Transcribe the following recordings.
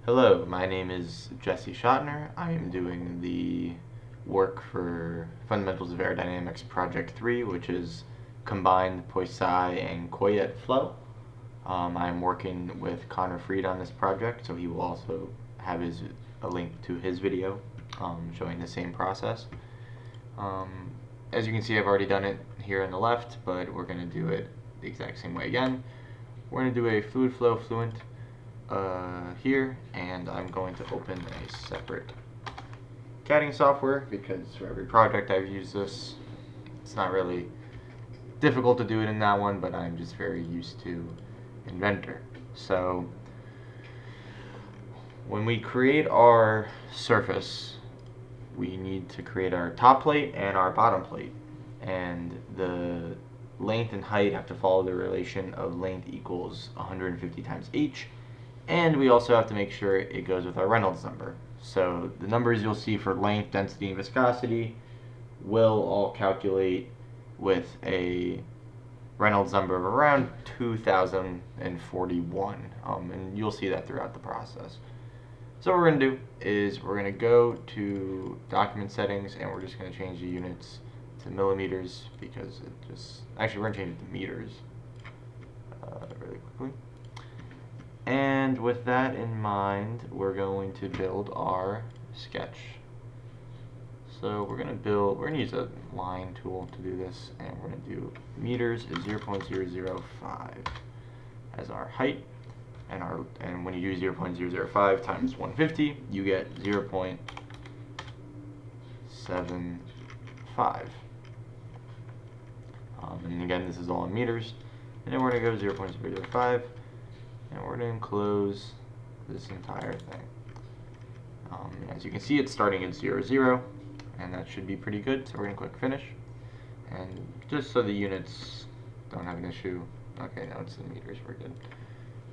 Hello, my name is Jesse Chotiner. I am doing the work for Fundamentals of Aerodynamics Project 3, which is combined Poiseuille and Couette flow. I'm working with Connor Freed on this project, so he will also have a link to his video showing the same process. As you can see, I've already done it here on the left, but we're going to do it the exact same way again. We're going to do a fluid flow fluent here, and I'm going to open a separate CADing software because for every project I've used this. It's not really difficult to do it in that one, but I'm just very used to Inventor. So when we create our surface, we need to create our top plate and our bottom plate, and the length and height have to follow the relation of length equals 150 times h. And we also have to make sure it goes with our Reynolds number. So the numbers you'll see for length, density, and viscosity will all calculate with a Reynolds number of around 2041. And you'll see that throughout the process. So what we're going to do is we're going to go to document settings, and we're just going to change the units to millimeters because it just, actually we're going to change it to meters really quickly. And with that in mind, we're going to build our sketch. So we're going to use a line tool to do this, and we're going to do meters is 0.005 as our height, and when you do 0.005 times 150, you get 0.75. And again, this is all in meters. And then we're going to go 0.005. And we're going to enclose this entire thing. As you can see, it's starting at 0, 0, and that should be pretty good. So we're going to click Finish. And just so the units don't have an issue, okay, now it's in meters, we're good.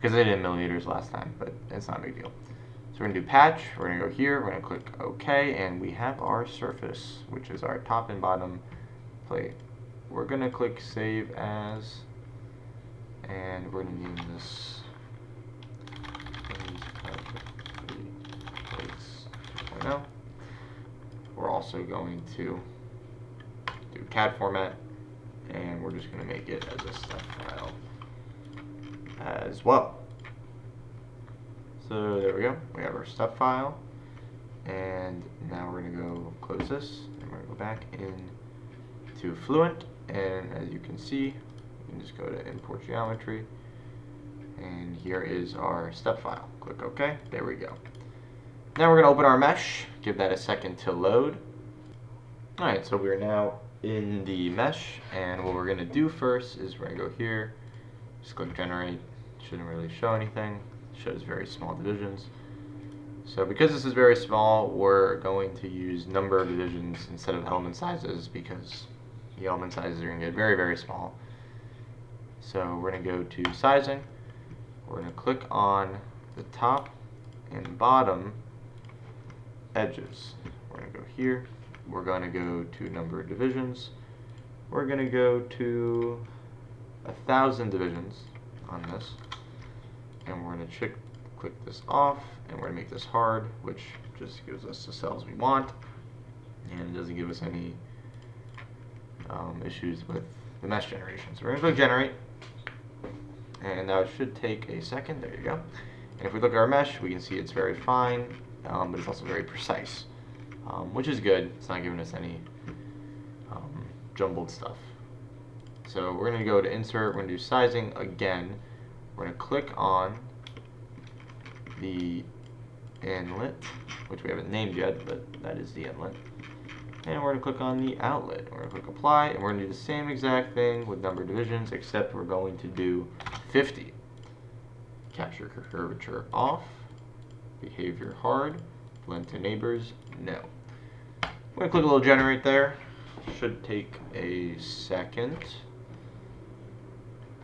Because they did in millimeters last time, but it's not a big deal. So we're going to do Patch, we're going to go here, we're going to click OK, and we have our surface, which is our top and bottom plate. We're going to click Save As, and we're going to name this We're also going to do CAD format, and we're just going to make it as a step file as well. So there we go. We have our step file, and now we're going to go close this, and we're going to go back into Fluent, and as you can see, you can just go to Import Geometry, and here is our step file. Click OK. There we go. Now we're going to open our mesh, give that a second to load. Alright, so we're now in the mesh, and what we're going to do first is we're going to go here, just click Generate. Shouldn't really show anything. It shows very small divisions. So because this is very small, we're going to use number of divisions instead of element sizes because the element sizes are going to get very, very small. So we're going to go to Sizing. We're going to click on the top and bottom edges. We're going to go here. We're going to go to number of divisions. We're going to go to 1,000 divisions on this. And we're going to click this off, and we're going to make this hard, which just gives us the cells we want. And it doesn't give us any issues with the mesh generation. So we're going to click Generate. And now it should take a second. There you go. And if we look at our mesh, we can see it's very fine, but it's also very precise, which is good. It's not giving us any jumbled stuff. So we're going to go to Insert. We're going to do Sizing again. We're going to click on the inlet, which we haven't named yet, but that is the inlet. And we're going to click on the outlet. We're going to click Apply, and we're going to do the same exact thing with number of divisions, except we're going to do 50. Capture curvature off, behavior hard, blend to neighbors, no. I'm going to click a little generate there. Should take a second.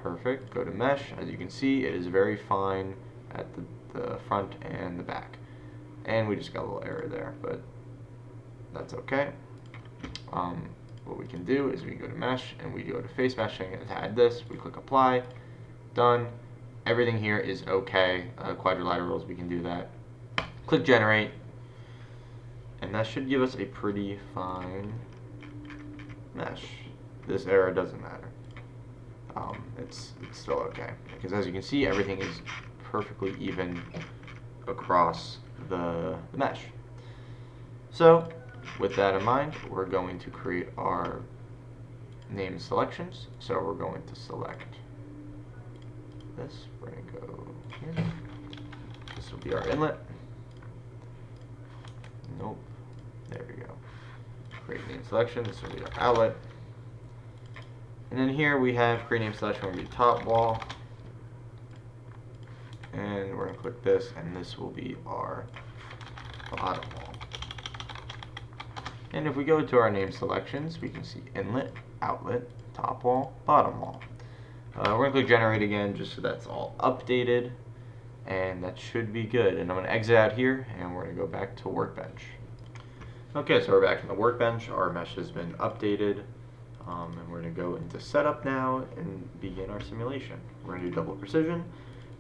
Perfect. Go to mesh. As you can see, it is very fine at the front and the back. And we just got a little error there, but that's okay. What we can do is we can go to mesh, and we go to face meshing and add this. We click apply. Done. Everything here is okay. Quadrilaterals, we can do that. Click generate, and that should give us a pretty fine mesh. This error doesn't matter. It's still okay, because as you can see, everything is perfectly even across the mesh. So with that in mind, we're going to create our name selections. So we're going to select this. We're going to go here. This will be our inlet. Nope. There we go. Create name selection. This will be our outlet. And then here we have create name selection. We're going to do top wall. And we're going to click this, and this will be our bottom wall. And if we go to our name selections, we can see inlet, outlet, top wall, bottom wall. We're going to click generate again just so that's all updated, and that should be good. And I'm going to exit out here, and we're going to go back to workbench. Okay, so we're back in the workbench. Our mesh has been updated, and we're going to go into setup now and begin our simulation. We're going to do double precision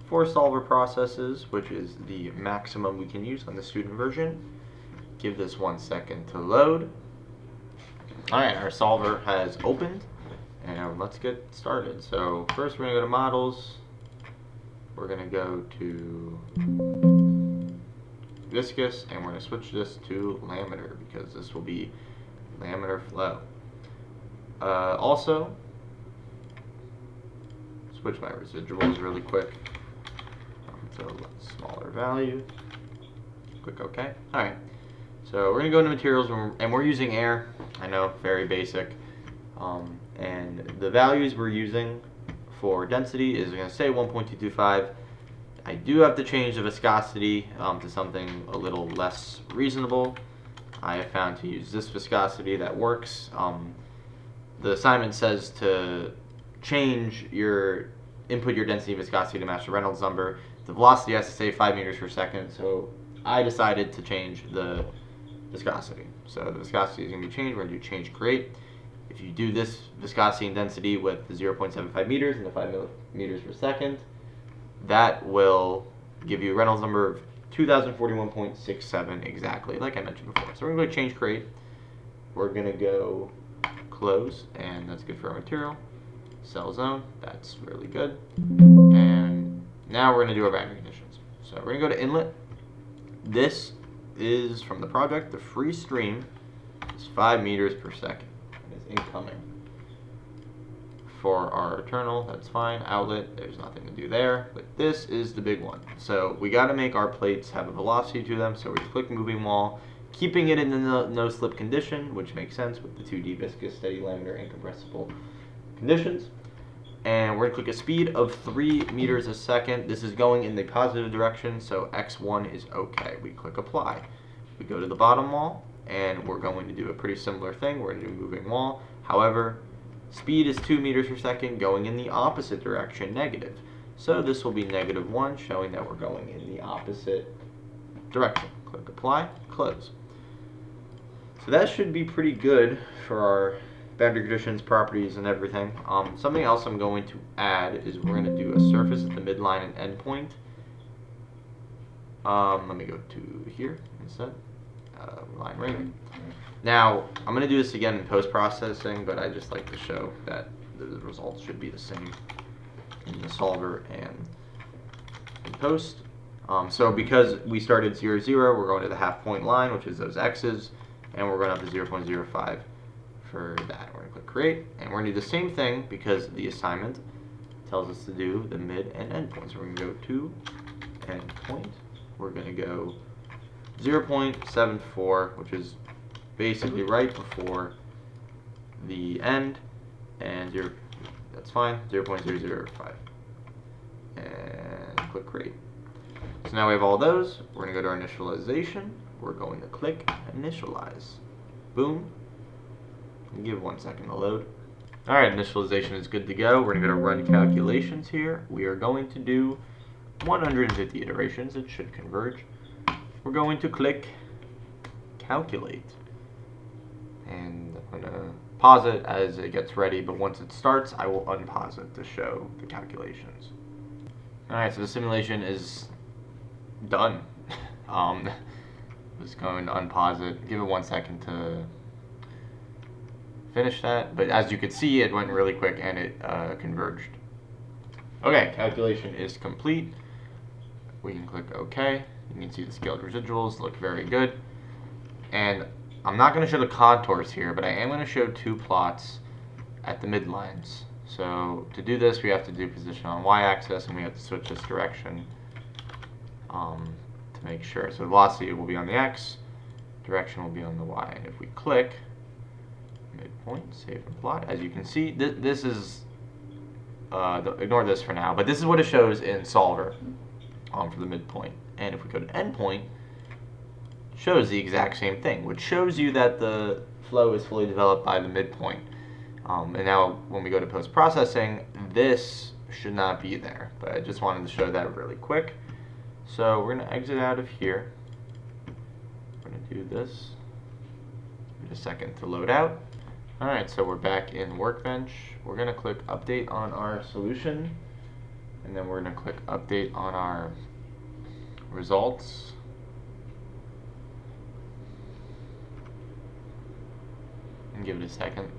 for solver processes, which is the maximum we can use on the student version. Give this 1 second to load. Alright, our solver has opened, and let's get started. So first we're going to go to models. We're going to go to viscous, and we're going to switch this to laminar because this will be laminar flow. Also, switch my residuals really quick to a smaller value. Click OK. Alright. So we're going to go into materials, and we're using air. I know, very basic. And the values we're using for density is going to say 1.225. I do have to change the viscosity to something a little less reasonable. I have found to use this viscosity that works. The assignment says to input your density and viscosity to match the Reynolds number. The velocity has to say 5 meters per second, so I decided to change the viscosity. So the viscosity is going to be changed. We're going to do change create. If you do this viscosity and density with the 0.75 meters and the 5 meters per second, that will give you a Reynolds number of 2041.67 exactly, like I mentioned before. So we're going to go change create. We're going to go close, and that's good for our material. Cell zone, that's really good. And now we're going to do our boundary conditions. So we're going to go to inlet. This is from the project. The free stream is 5 meters per second. It is incoming. For our internal, that's fine. Outlet, there's nothing to do there. But this is the big one. So we got to make our plates have a velocity to them. So we click moving wall, keeping it in the no slip condition, which makes sense with the 2D viscous, steady, laminar, incompressible conditions. And we're going to click a speed of 3 meters a second. This is going in the positive direction, so x1 is okay. We click apply. We go to the bottom wall, and we're going to do a pretty similar thing. We're going to do moving wall. However, speed is 2 meters per second going in the opposite direction, negative. So this will be -1, showing that we're going in the opposite direction. Click apply, close. So that should be pretty good for our boundary conditions, properties, and everything. Something else I'm going to add is we're going to do a surface at the midline and endpoint. Let me go to here instead. Line rating. Now, I'm going to do this again in post-processing, but I just like to show that the results should be the same in the solver and in post. So because we started 0, 0, we're going to the half point line, which is those x's, and we're going up to 0.05 for that. We're going to click create, and we're going to do the same thing because the assignment tells us to do the mid and end points. So we're going to go to end point. We're going to go 0.74, which is basically right before the end, and that's fine, 0.005. And click create. So now we have all those. We're going to go to our initialization. We're going to click initialize. Boom. Give 1 second to load. Alright, initialization is good to go. We're going to go to run calculations here. We are going to do 150 iterations. It should converge. We're going to click calculate. And I'm going to pause it as it gets ready, but once it starts, I will unpause it to show the calculations. Alright, so the simulation is done. Was going to unpause it. Give it 1 second to finish that. But as you could see, it went really quick and it converged. Okay, calculation is complete. We can click OK. You can see the scaled residuals look very good. And I'm not going to show the contours here, but I am going to show 2 plots at the midlines. So to do this, we have to do position on y-axis, and we have to switch this direction to make sure. So velocity will be on the x, direction will be on the y. And if we click midpoint, save and plot, as you can see, this is, ignore this for now, but this is what it shows in Solver for the midpoint. And if we go to endpoint, it shows the exact same thing, which shows you that the flow is fully developed by the midpoint. And now when we go to post-processing, this should not be there, but I just wanted to show that really quick. So we're going to exit out of here. We're going to do this. Give it a second to load out. Alright, so we're back in Workbench. We're going to click Update on our solution, and then we're going to click Update on our results. And give it a second.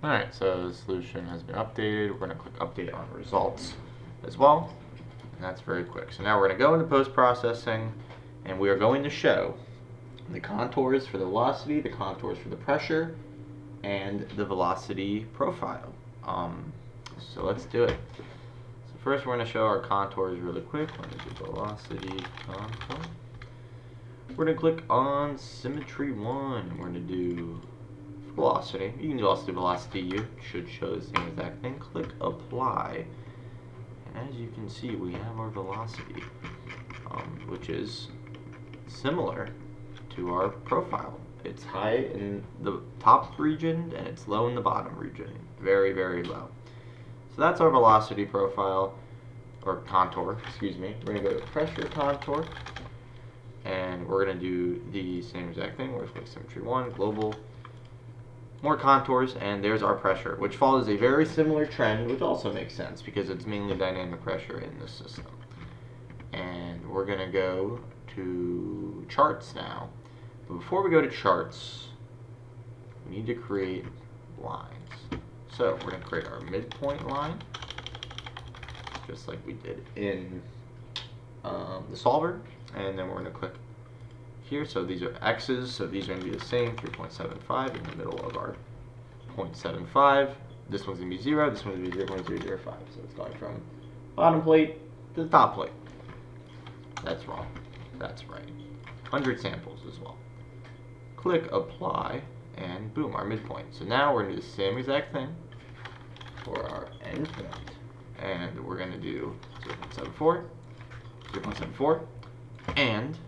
Alright, so the solution has been updated. We're going to click Update on Results as well. And that's very quick. So now we're going to go into post-processing, and we are going to show the contours for the velocity, the contours for the pressure, and the velocity profile. So let's do it. So first we're going to show our contours really quick. We're going to do velocity contour. We're going to click on Symmetry 1. We're going to do velocity. You can also do velocity U. It should show the same exact thing. Click Apply. And as you can see, we have our velocity, which is similar to our profile. It's high in the top region and it's low in the bottom region. Very, very low. So that's our velocity profile, or contour, excuse me. We're going to go to pressure contour, and we're going to do the same exact thing. We're going to click Symmetry 1, Global, more contours, and there's our pressure, which follows a very similar trend, which also makes sense because it's mainly dynamic pressure in this system. And we're going to go to charts now. But before we go to charts, we need to create lines. So we're going to create our midpoint line, just like we did in the solver, and then we're going to click here. So these are x's, so these are going to be the same, 3.75 in the middle of our 0.75. This one's going to be 0, this one's going to be 0.005. So it's going from bottom plate to the top plate. That's wrong. That's right. 100 samples as well. Click Apply, and boom, our midpoint. So now we're going to do the same exact thing for our endpoint. And we're going to do 0.74, 0.74, and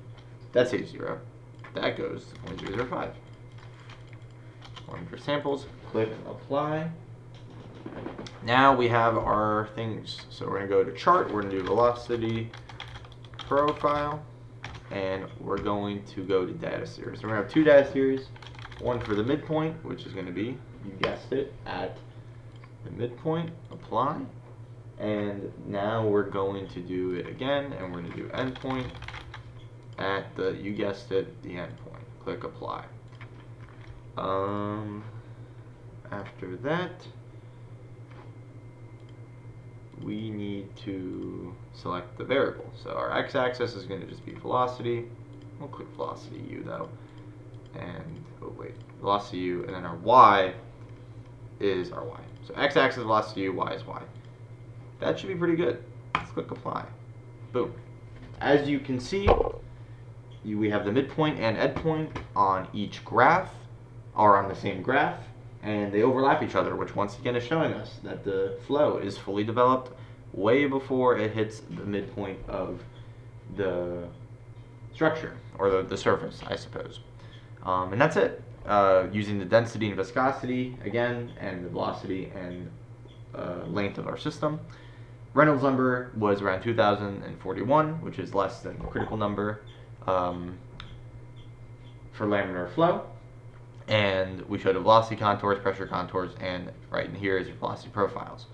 that's a 0. That goes to 0.005. 100 samples. Click Apply. Now we have our things. So we're going to go to Chart. We're going to do Velocity Profile. And we're going to go to Data Series. We're going to have 2 data series. One for the midpoint, which is going to be, you guessed it, at the midpoint. Apply. And now we're going to do it again. And we're going to do endpoint at the, you guessed it, the endpoint. Click Apply. After that, we need to select the variable. So our x-axis is going to just be velocity. We'll click velocity u though. And, oh wait, velocity u, and then our y is our y. So x-axis velocity u, y is y. That should be pretty good. Let's click Apply. Boom. As you can see, we have the midpoint and endpoint on each graph, or on the same graph, and they overlap each other, which once again is showing us that the flow is fully developed way before it hits the midpoint of the structure, or the surface, I suppose. And that's it. Using the density and viscosity, again, and the velocity and length of our system. Reynolds number was around 2041, which is less than the critical number for laminar flow. And we showed velocity contours, pressure contours, and right in here is your velocity profiles.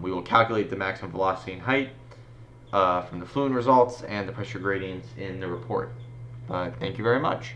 We will calculate the maximum velocity and height from the Fluent results and the pressure gradients in the report. But thank you very much.